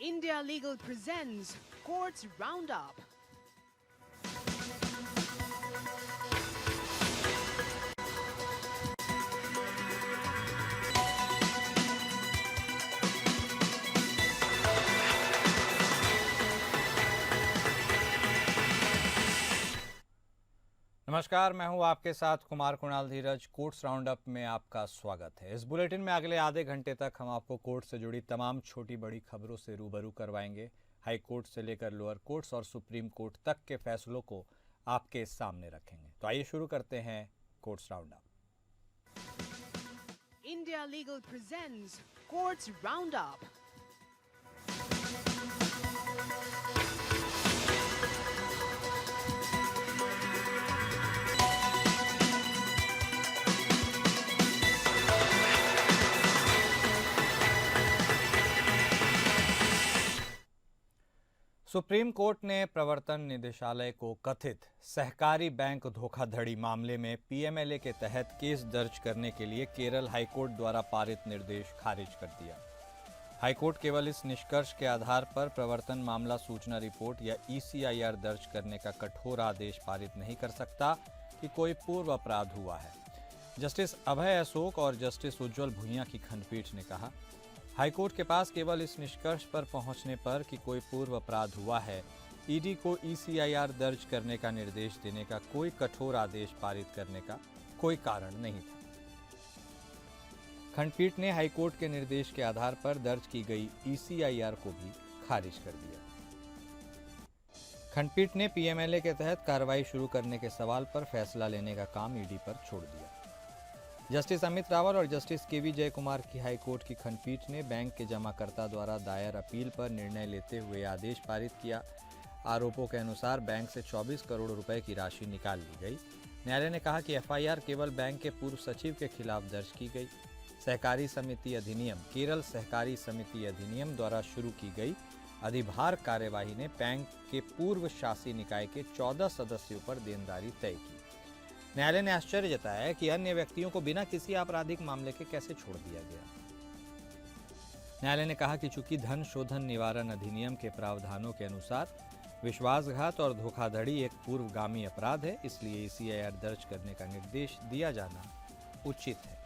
India Legal presents Courts Roundup. नमस्कार, मैं हूं आपके साथ कुमार कुणाल धीरज। कोर्ट्स राउंडअप में आपका स्वागत है। इस बुलेटिन में अगले आधे घंटे तक हम आपको कोर्ट से जुड़ी तमाम छोटी बड़ी खबरों से रूबरू करवाएंगे। हाई कोर्ट से लेकर लोअर कोर्ट्स और सुप्रीम कोर्ट तक के फैसलों को आपके सामने रखेंगे। तो आइए शुरू करते हैं courts roundup. India Legal presents Courts Roundup. Supreme court ने प्रवर्तन निदेशालय को कथित सहकारी बैंक धोखाधड़ी मामले में पीएमएलए के तहत केस दर्ज करने के लिए केरल हाईकोर्ट द्वारा पारित निर्देश खारिज कर दिया। हाईकोर्ट केवल इस निष्कर्ष के आधार पर प्रवर्तन मामला सूचना रिपोर्ट या ईसीआईआर दर्ज करने का कठोर आदेश पारित नहीं कर सकता कि कोई पूर्व अपराध हुआ है। जस्टिस अभय अशोक और जस्टिस उज्ज्वल भुइयां की खंडपीठ ने कहा, हाईकोर्ट के पास केवल इस निष्कर्ष पर पहुंचने पर कि कोई पूर्व अपराध हुआ है, ईडी को ईसीआईआर दर्ज करने का निर्देश देने का कोई कठोर आदेश पारित करने का कोई कारण नहीं था। खंडपीठ ने हाईकोर्ट के निर्देश के आधार पर दर्ज की गई ईसीआईआर को भी खारिज कर दिया। खंडपीठ ने पीएमएलए के तहत कार्रवाई शुरू करने के सवाल पर फैसला लेने का काम ईडी पर छोड़ दिया। जस्टिस अमित रावल और जस्टिस केवी जयकुमार की हाईकोर्ट की खंडपीठ ने बैंक के जमाकर्ता द्वारा दायर अपील पर निर्णय लेते हुए आदेश पारित किया। आरोपों के अनुसार बैंक से 24 करोड़ रुपए की राशि निकाल ली गई। न्यायालय ने कहा कि एफआईआर केवल बैंक के पूर्व सचिव के खिलाफ दर्ज की गई। सहकारी समिति अधिनियम, केरल सहकारी समिति अधिनियम द्वारा शुरू की गई अधिभार कार्यवाही ने बैंक के पूर्व शासी निकाय के 14 सदस्यों पर देनदारी तय की। न्यायालय ने आश्चर्य जताया कि अन्य व्यक्तियों को बिना किसी आपराधिक मामले के कैसे छोड़ दिया गया। न्यायालय ने कहा कि चूंकि धन शोधन निवारण अधिनियम के प्रावधानों के अनुसार विश्वासघात और धोखाधड़ी एक पूर्वगामी अपराध है, इसलिए ईसीआईआर दर्ज करने का निर्देश दिया जाना उचित है।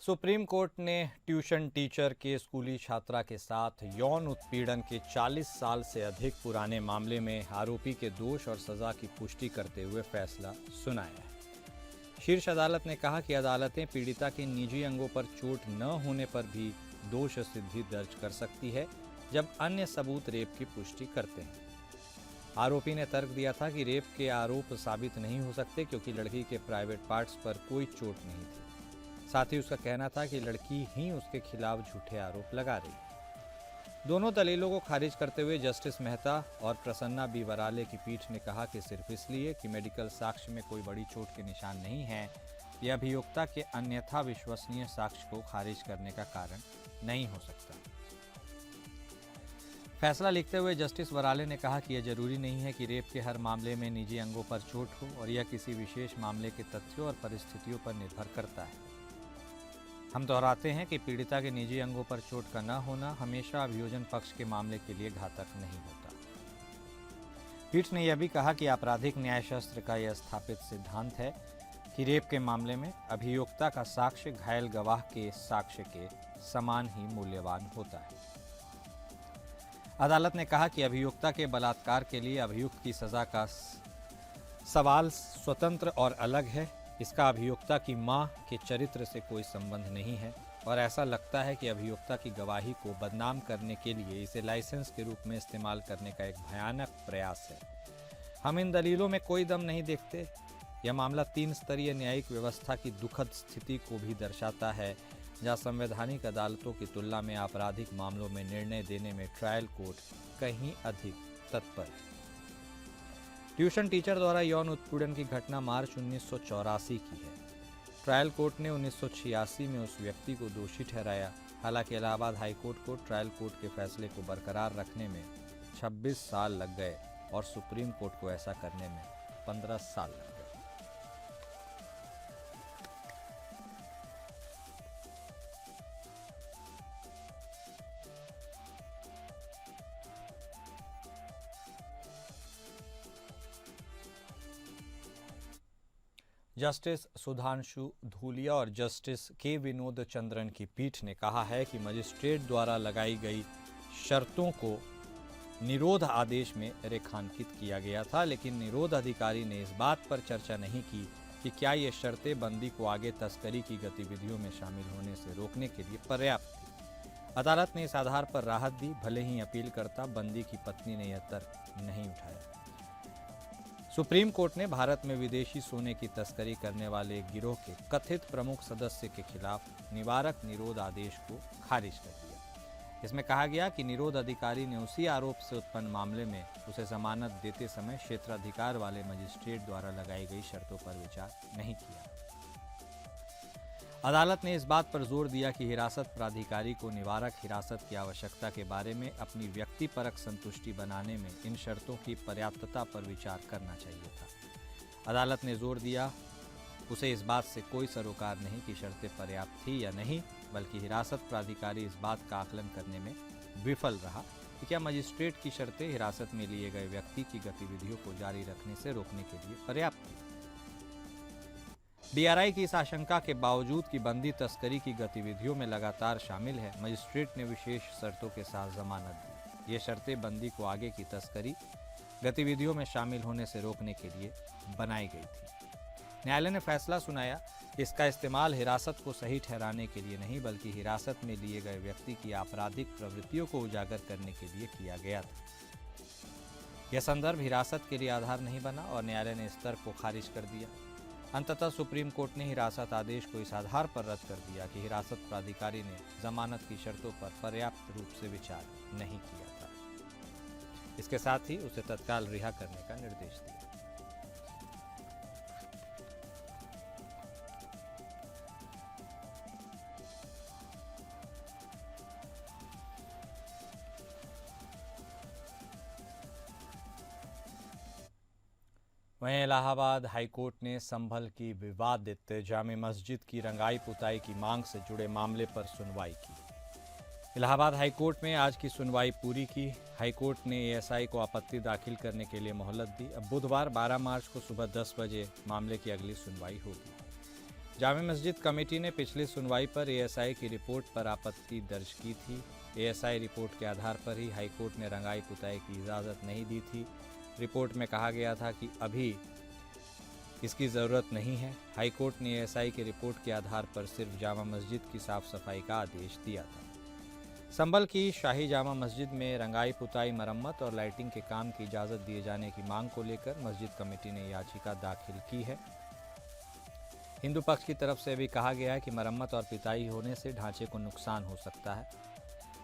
सुप्रीम कोर्ट ने ट्यूशन टीचर के स्कूली छात्रा के साथ यौन उत्पीड़न के 40 साल से अधिक पुराने मामले में आरोपी के दोष और सजा की पुष्टि करते हुए फैसला सुनाया है। शीर्ष अदालत ने कहा कि अदालतें पीड़िता के निजी अंगों पर चोट न होने पर भी दोष सिद्धि दर्ज कर सकती है जब अन्य सबूत रेप की पुष्टि करते हैं। आरोपी ने तर्क दिया था कि रेप के आरोप साबित नहीं हो सकते क्योंकि लड़की के प्राइवेट पार्ट्स पर कोई चोट नहीं थी। साथ ही उसका कहना था कि लड़की ही उसके खिलाफ झूठे आरोप लगा रही। दोनों दलीलों को खारिज करते हुए जस्टिस मेहता और प्रसन्ना बी वराले की पीठ ने कहा कि सिर्फ इसलिए कि मेडिकल साक्ष्य में कोई बड़ी चोट के निशान नहीं है, यह अभियोक्ता के अन्यथा विश्वसनीय साक्ष्य को खारिज करने का कारण नहीं हो सकता। फैसला लिखते हुए जस्टिस वराले ने कहा कि यह जरूरी नहीं है कि रेप के हर मामले में निजी अंगों पर चोट हो और यह किसी विशेष मामले के तथ्यों और परिस्थितियों पर निर्भर करता है। हम दोहराते हैं कि पीड़िता के निजी अंगों पर चोट का न होना हमेशा अभियोजन पक्ष के मामले के लिए घातक नहीं होता। पीठ ने यह भी कहा कि आपराधिक न्यायशास्त्र का यह स्थापित सिद्धांत है कि रेप के मामले में अभियोक्ता का साक्ष्य घायल गवाह के साक्ष्य के समान ही मूल्यवान होता है। अदालत ने कहा कि अभियोक्ता के बलात्कार के लिए अभियुक्त की सजा का सवाल स्वतंत्र और अलग है। इसका अभियोक्ता की मां के चरित्र से कोई संबंध नहीं है और ऐसा लगता है कि अभियोक्ता की गवाही को बदनाम करने के लिए इसे लाइसेंस के रूप में इस्तेमाल करने का एक भयानक प्रयास है। हम इन दलीलों में कोई दम नहीं देखते। यह मामला 3 स्तरीय न्यायिक व्यवस्था की दुखद स्थिति को भी दर्शाता है, जहां संवैधानिक अदालतों की तुलना में आपराधिक मामलों में निर्णय देने में ट्रायल कोर्ट कहीं अधिक तत्पर है। ट्यूशन टीचर द्वारा यौन उत्पीड़न की घटना मार्च 1984 की है। ट्रायल कोर्ट ने 1986 में उस व्यक्ति को दोषी ठहराया। हालांकि इलाहाबाद हाईकोर्ट को ट्रायल कोर्ट के फैसले को बरकरार रखने में 26 साल लग गए और सुप्रीम कोर्ट को ऐसा करने में 15 साल लग गए। जस्टिस सुधांशु धूलिया और जस्टिस के विनोद चंद्रन की पीठ ने कहा है कि मजिस्ट्रेट द्वारा लगाई गई शर्तों को निरोध आदेश में रेखांकित किया गया था, लेकिन निरोध अधिकारी ने इस बात पर चर्चा नहीं की कि क्या ये शर्तें बंदी को आगे तस्करी की गतिविधियों में शामिल होने से रोकने के लिए पर्याप्त थी। अदालत ने इस आधार पर राहत दी, भले ही अपीलकर्ता बंदी की पत्नी ने यह तर्क नहीं उठाया। सुप्रीम कोर्ट ने भारत में विदेशी सोने की तस्करी करने वाले एक गिरोह के कथित प्रमुख सदस्य के खिलाफ निवारक निरोध आदेश को खारिज कर दिया। इसमें कहा गया कि निरोध अधिकारी ने उसी आरोप से उत्पन्न मामले में उसे जमानत देते समय क्षेत्राधिकार वाले मजिस्ट्रेट द्वारा लगाई गई शर्तों पर विचार नहीं किया। अदालत ने इस बात पर जोर दिया कि हिरासत प्राधिकारी को निवारक हिरासत की आवश्यकता के बारे में अपनी व्यक्तिपरक संतुष्टि बनाने में इन शर्तों की पर्याप्तता पर विचार करना चाहिए था। अदालत ने जोर दिया उसे इस बात से कोई सरोकार नहीं कि शर्तें पर्याप्त थी या नहीं, बल्कि हिरासत प्राधिकारी इस बात का आकलन करने में विफल रहा कि क्या मजिस्ट्रेट की शर्तें हिरासत में लिए गए व्यक्ति की गतिविधियों को जारी रखने से रोकने के लिए पर्याप्त थी। डीआरआई की इस आशंका के बावजूद कि बंदी तस्करी की गतिविधियों में लगातार शामिल है, मजिस्ट्रेट ने विशेष शर्तों के साथ जमानत दी। ये शर्तें बंदी को आगे की तस्करी गतिविधियों में शामिल होने से रोकने के लिए बनाई गई थी। न्यायालय ने फैसला सुनाया कि इसका इस्तेमाल हिरासत को सही ठहराने के लिए नहीं, बल्कि हिरासत में लिए गए व्यक्ति की आपराधिक प्रवृत्तियों को उजागर करने के लिए किया गया था। यह संदर्भ हिरासत के लिए आधार नहीं बना और न्यायालय ने इस तर्क को खारिज कर दिया। अंततः सुप्रीम कोर्ट ने हिरासत आदेश को इस आधार पर रद्द कर दिया कि हिरासत प्राधिकारी ने जमानत की शर्तों पर पर्याप्त रूप से विचार नहीं किया था। इसके साथ ही उसे तत्काल रिहा करने का निर्देश दिया। वहीं इलाहाबाद हाईकोर्ट ने संभल की विवादित जामे मस्जिद की रंगाई पुताई की मांग से जुड़े मामले पर सुनवाई की। इलाहाबाद हाईकोर्ट में आज की सुनवाई पूरी की। हाईकोर्ट ने एएसआई को आपत्ति दाखिल करने के लिए मोहलत दी। अब बुधवार 12 मार्च को सुबह 10 बजे मामले की अगली सुनवाई होगी। जामे मस्जिद कमेटी ने पिछली सुनवाई पर एएसआई की रिपोर्ट पर आपत्ति दर्ज की थी। एएसआई रिपोर्ट के आधार पर ही हाईकोर्ट ने रंगाई पुताई की इजाज़त नहीं दी थी। रिपोर्ट में कहा गया था कि अभी इसकी ज़रूरत नहीं है। हाईकोर्ट ने एएसआई की रिपोर्ट के आधार पर सिर्फ जामा मस्जिद की साफ सफाई का आदेश दिया था। संभल की शाही जामा मस्जिद में रंगाई पुताई, मरम्मत और लाइटिंग के काम की इजाज़त दिए जाने की मांग को लेकर मस्जिद कमेटी ने याचिका दाखिल की है। हिंदू पक्ष की तरफ से भी कहा गया है कि मरम्मत और पिताई होने से ढांचे को नुकसान हो सकता है।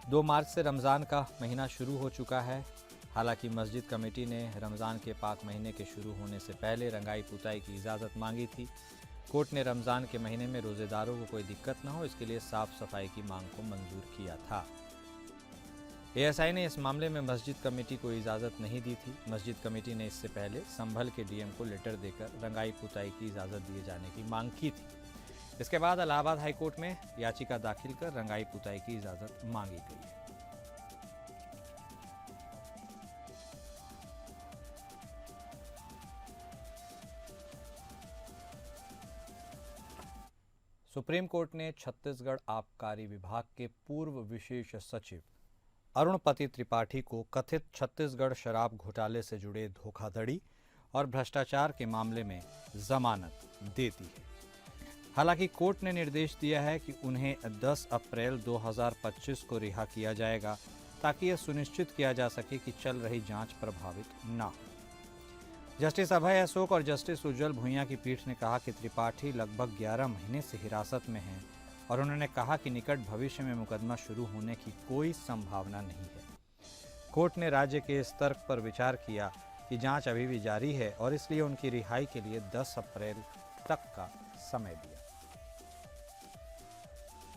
2 मार्च से रमज़ान का महीना शुरू हो चुका है। हालांकि मस्जिद कमेटी ने रमज़ान के पाक महीने के शुरू होने से पहले रंगाई पुताई की इजाज़त मांगी थी। कोर्ट ने रमज़ान के महीने में रोज़ेदारों को कोई दिक्कत न हो, इसके लिए साफ सफाई की मांग को मंजूर किया था। एएसआई ने इस मामले में मस्जिद कमेटी को इजाज़त नहीं दी थी। मस्जिद कमेटी ने इससे पहले संभल के डीएम को लेटर देकर रंगाई पुताई की इजाज़त दिए जाने की मांग की थी। इसके बाद इलाहाबाद हाईकोर्ट में याचिका दाखिल कर रंगाई पुताई की इजाज़त मांगी गई है। सुप्रीम कोर्ट ने छत्तीसगढ़ आबकारी विभाग के पूर्व विशेष सचिव अरुणपति त्रिपाठी को कथित छत्तीसगढ़ शराब घोटाले से जुड़े धोखाधड़ी और भ्रष्टाचार के मामले में जमानत दे दी है। हालांकि कोर्ट ने निर्देश दिया है कि उन्हें 10 अप्रैल 2025 को रिहा किया जाएगा, ताकि यह सुनिश्चित किया जा सके कि चल रही जांच प्रभावित न हो। जस्टिस अभय अशोक और जस्टिस उज्जवल भुइयां की पीठ ने कहा कि त्रिपाठी लगभग 11 महीने से हिरासत में हैं और उन्होंने कहा कि निकट भविष्य में मुकदमा शुरू होने की कोई संभावना नहीं है। कोर्ट ने राज्य के इस तर्क पर विचार किया कि जांच अभी भी जारी है और इसलिए उनकी रिहाई के लिए 10 अप्रैल तक का समय दिया।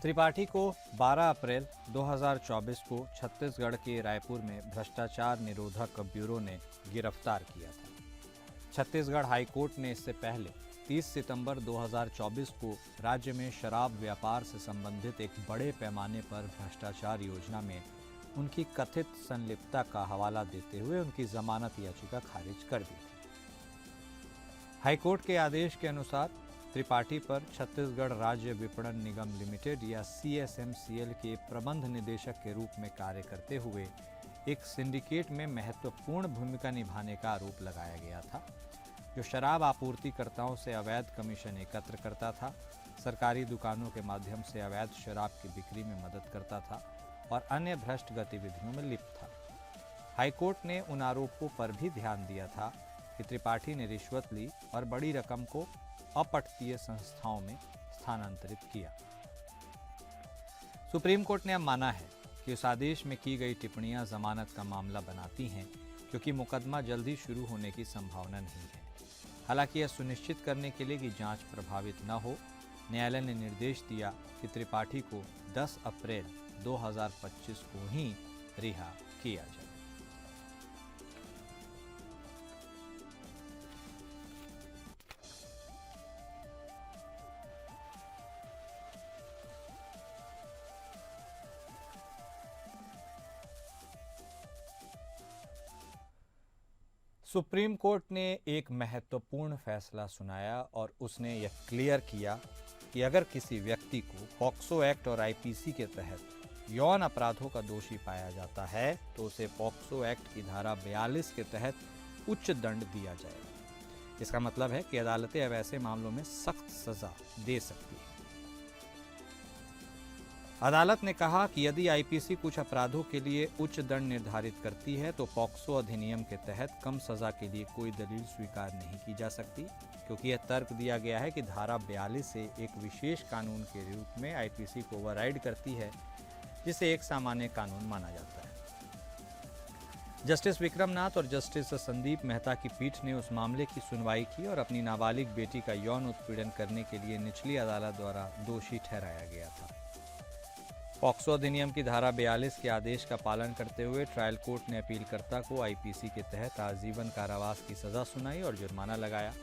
त्रिपाठी को 12 अप्रैल 2024 को छत्तीसगढ़ के रायपुर में भ्रष्टाचार निरोधक ब्यूरो ने गिरफ्तार किया था। छत्तीसगढ़ हाईकोर्ट ने इससे पहले 30 सितंबर 2024 को राज्य में शराब व्यापार से संबंधित एक बड़े पैमाने पर भ्रष्टाचार योजना में उनकी कथित संलिप्तता का हवाला देते हुए उनकी जमानत याचिका खारिज कर दी थी। हाईकोर्ट के आदेश के अनुसार त्रिपाठी पर छत्तीसगढ़ राज्य विपणन निगम लिमिटेड या CSMCL के प्रबंध निदेशक के रूप में कार्य करते हुए एक सिंडिकेट में महत्वपूर्ण भूमिका निभाने का आरोप लगाया गया था, जो शराब आपूर्तिकर्ताओं से अवैध कमीशन एकत्र करता था, सरकारी दुकानों के माध्यम से अवैध शराब की बिक्री में मदद करता था और अन्य भ्रष्ट गतिविधियों में लिप्त था। हाईकोर्ट ने उन आरोपों पर भी ध्यान दिया था कि त्रिपाठी ने रिश्वत ली और बड़ी रकम को अपठतीय संस्थाओं में स्थानांतरित किया। सुप्रीम कोर्ट ने अब माना है कि उस आदेश में की गई टिप्पणियां जमानत का मामला बनाती हैं, क्योंकि मुकदमा जल्दी शुरू होने की संभावना नहीं है। हालांकि यह सुनिश्चित करने के लिए कि जांच प्रभावित न हो, न्यायालय ने निर्देश दिया कि त्रिपाठी को 10 अप्रैल 2025 को ही रिहा किया जाए। सुप्रीम कोर्ट ने एक महत्वपूर्ण फैसला सुनाया और उसने यह क्लियर किया कि अगर किसी व्यक्ति को पॉक्सो एक्ट और IPC के तहत यौन अपराधों का दोषी पाया जाता है तो उसे पॉक्सो एक्ट की धारा 42 के तहत उच्च दंड दिया जाएगा। इसका मतलब है कि अदालतें अब ऐसे मामलों में सख्त सजा दे सकती है। अदालत ने कहा कि यदि IPC कुछ अपराधों के लिए उच्च दंड निर्धारित करती है तो पॉक्सो अधिनियम के तहत कम सजा के लिए कोई दलील स्वीकार नहीं की जा सकती, क्योंकि यह तर्क दिया गया है कि धारा 42 से एक विशेष कानून के रूप में IPC को ओवरराइड करती है, जिसे एक सामान्य कानून माना जाता है। जस्टिस विक्रमनाथ और जस्टिस संदीप मेहता की पीठ ने उस मामले की सुनवाई की और अपनी नाबालिग बेटी का यौन उत्पीड़न करने के लिए निचली अदालत द्वारा दोषी ठहराया गया था। पॉक्सो अधिनियम की धारा 42 के आदेश का पालन करते हुए ट्रायल कोर्ट ने अपीलकर्ता को IPC के तहत आजीवन कारावास की सजा सुनाई और जुर्माना लगाया।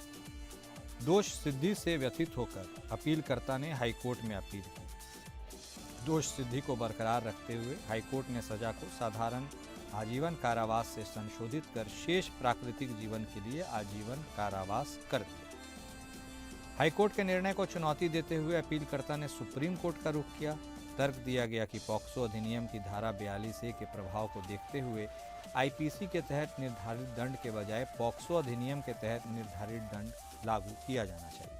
दोष सिद्धि से व्यथित होकर अपीलकर्ता ने हाईकोर्ट में अपील की। दोष सिद्धि को बरकरार रखते हुए हाईकोर्ट ने सजा को साधारण आजीवन कारावास से संशोधित कर शेष प्राकृतिक जीवन के लिए आजीवन कारावास कर दिया। हाईकोर्ट के निर्णय को चुनौती देते हुए अपीलकर्ता ने सुप्रीम कोर्ट का रुख किया। तर्क दिया गया कि पॉक्सो अधिनियम की धारा 42A के प्रभाव को देखते हुए IPC के तहत निर्धारित दंड के बजाय पॉक्सो अधिनियम के तहत निर्धारित दंड लागू किया जाना चाहिए।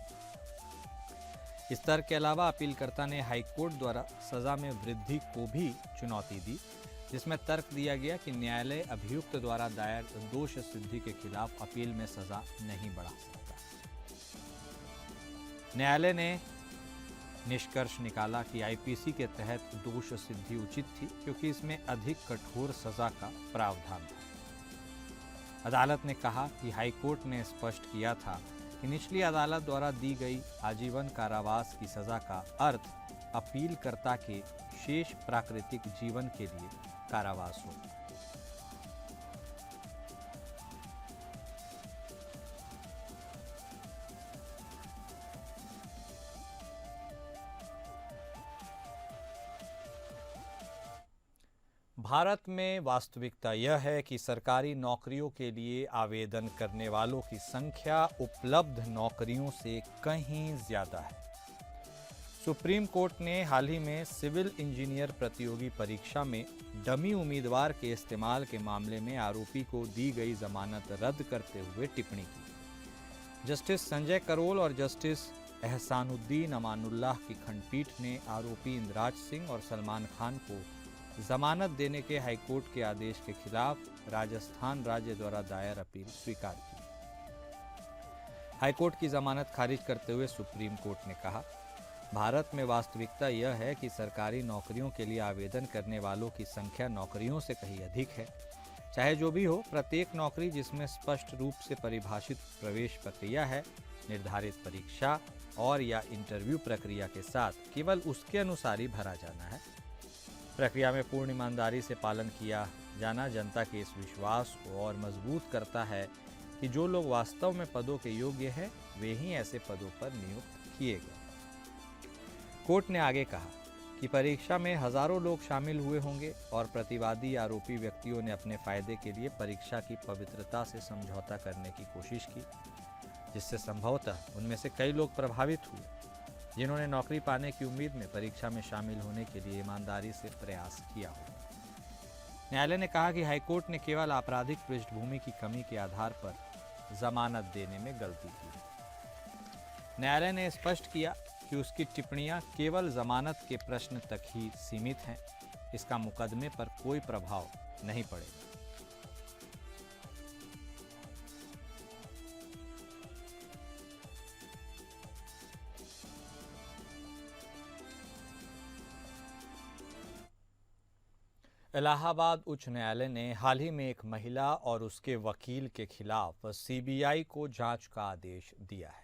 इस तर्क के अलावा अपीलकर्ता ने हाईकोर्ट द्वारा सजा में वृद्धि को भी चुनौती दी, जिसमें तर्क दिया गया कि न्यायालय अभियुक्त द्वारा दायर दोष सिद्धि के खिलाफ अपील में सजा नहीं बढ़ा सकता। न्यायालय ने निष्कर्ष निकाला कि IPC के तहत दोष सिद्धि उचित थी, क्योंकि इसमें अधिक कठोर सजा का प्रावधान था। अदालत ने कहा कि हाईकोर्ट ने स्पष्ट किया था कि निचली अदालत द्वारा दी गई आजीवन कारावास की सजा का अर्थ अपीलकर्ता के शेष प्राकृतिक जीवन के लिए कारावास होता है। भारत में वास्तविकता यह है कि सरकारी नौकरियों के लिए आवेदन करने वालों की संख्या उपलब्ध नौकरियों से कहीं ज्यादा है। सुप्रीम कोर्ट ने हाल ही में सिविल इंजीनियर प्रतियोगी परीक्षा में डमी उम्मीदवार के इस्तेमाल के मामले में आरोपी को दी गई जमानत रद्द करते हुए टिप्पणी की। जस्टिस संजय करोल और जस्टिस एहसानुद्दीन अमानुल्लाह की खंडपीठ ने आरोपी इंद्राज सिंह और सलमान खान को जमानत देने के हाईकोर्ट के आदेश के खिलाफ राजस्थान राज्य द्वारा दायर अपील स्वीकार की। हाईकोर्ट की जमानत खारिज करते हुए सुप्रीम कोर्ट ने कहा, भारत में वास्तविकता यह है कि सरकारी नौकरियों के लिए आवेदन करने वालों की संख्या नौकरियों से कहीं अधिक है। चाहे जो भी हो, प्रत्येक नौकरी जिसमें स्पष्ट रूप से परिभाषित प्रवेश प्रक्रिया है, निर्धारित परीक्षा और या इंटरव्यू प्रक्रिया के साथ केवल उसके अनुसार ही भरा जाना है। प्रक्रिया में पूर्ण ईमानदारी से पालन किया जाना जनता के इस विश्वास को और मजबूत करता है कि जो लोग वास्तव में पदों के योग्य हैं, वे ही ऐसे पदों पर नियुक्त किए गए। कोर्ट ने आगे कहा कि परीक्षा में हजारों लोग शामिल हुए होंगे और प्रतिवादी आरोपी व्यक्तियों ने अपने फायदे के लिए परीक्षा की पवित्रता से समझौता करने की कोशिश की, जिससे संभवतः उनमें से कई लोग प्रभावित हुए, जिन्होंने नौकरी पाने की उम्मीद में परीक्षा में शामिल होने के लिए ईमानदारी से प्रयास किया हो। न्यायालय ने कहा कि हाईकोर्ट ने केवल आपराधिक पृष्ठभूमि की कमी के आधार पर जमानत देने में गलती की। न्यायालय ने स्पष्ट किया कि उसकी टिप्पणियां केवल जमानत के प्रश्न तक ही सीमित हैं, इसका मुकदमे पर कोई प्रभाव नहीं पड़ेगा। इलाहाबाद उच्च न्यायालय ने हाल ही में एक महिला और उसके वकील के खिलाफ सीबीआई को जांच का आदेश दिया है।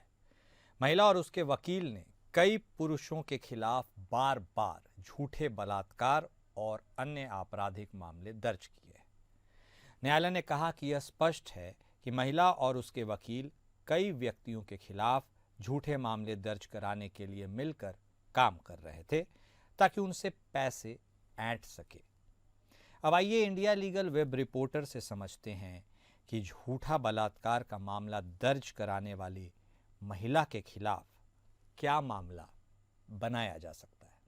महिला और उसके वकील ने कई पुरुषों के खिलाफ बार बार झूठे बलात्कार और अन्य आपराधिक मामले दर्ज किए हैं। न्यायालय ने कहा कि यह स्पष्ट है कि महिला और उसके वकील कई व्यक्तियों के खिलाफ झूठे मामले दर्ज कराने के लिए मिलकर काम कर रहे थे ताकि उनसे पैसे ऐंठ सके। अब आइए इंडिया लीगल वेब रिपोर्टर से समझते हैं कि झूठा बलात्कार का मामला दर्ज कराने वाली महिला के खिलाफ क्या मामला बनाया जा सकता है।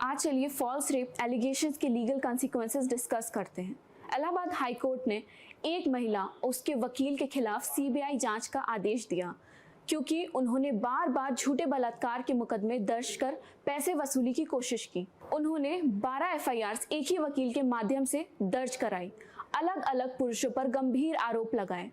आज चलिए फॉल्स रेप एलिगेशंस के लीगल कॉन्सिक्वेंसेस डिस्कस करते हैं। इलाहाबाद हाई कोर्ट ने एक महिला उसके वकील के खिलाफ सीबीआई जांच का आदेश दिया क्योंकि उन्होंने बार बार झूठे बलात्कार के मुकदमे दर्ज कर पैसे वसूली की कोशिश की। उन्होंने 12 एफआईआर्स एक ही वकील के माध्यम से दर्ज कराई, अलग अलग पुरुषों पर गंभीर आरोप लगाए।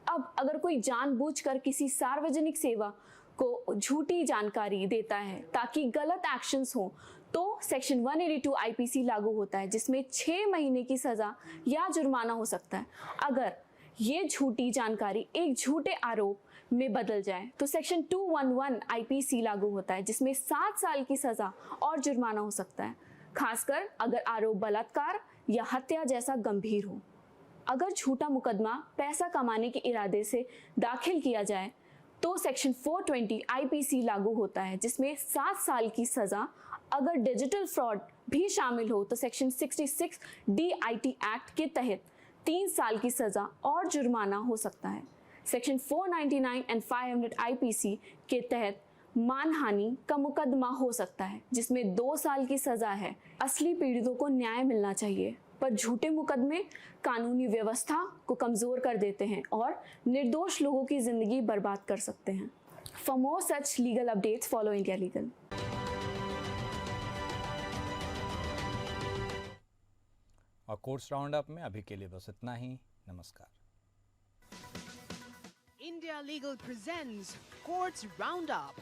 अब अगर कोई जानबूझकर किसी सार्वजनिक सेवा को झूठी जानकारी देता है ताकि गलत एक्शंस हो तो सेक्शन 182 आईपीसी लागू होता है, जिसमें 6 महीने की सजा या जुर्माना हो सकता है। अगर ये झूठी जानकारी एक झूठे आरोप में बदल जाए तो सेक्शन 211 आईपीसी लागू होता है, जिसमें 7 साल की सजा और जुर्माना हो सकता है, खासकर अगर आरोप बलात्कार या हत्या जैसा गंभीर हो। अगर झूठा मुकदमा पैसा कमाने के इरादे से दाखिल किया जाए तो सेक्शन 420 आईपीसी लागू होता है, जिसमें 7 साल की सजा। अगर डिजिटल फ्रॉड भी शामिल हो तो सेक्शन 66 डीआईटी एक्ट के तहत 3 साल की सजा और जुर्माना हो सकता है। सेक्शन 499 एंड 500 आईपीसी के तहत मानहानि का मुकदमा हो सकता है, जिसमें 2 साल की सजा है। असली पीड़ितों को न्याय मिलना चाहिए, पर झूठे मुकदमे कानूनी व्यवस्था को कमजोर कर देते हैं और निर्दोष लोगों की जिंदगी बर्बाद कर सकते हैं। For more such legal updates follow India legal. और कोर्ट्स राउंड अप में अभी के लिए बस इतना ही। नमस्कार। India Legal presents Courts Roundup.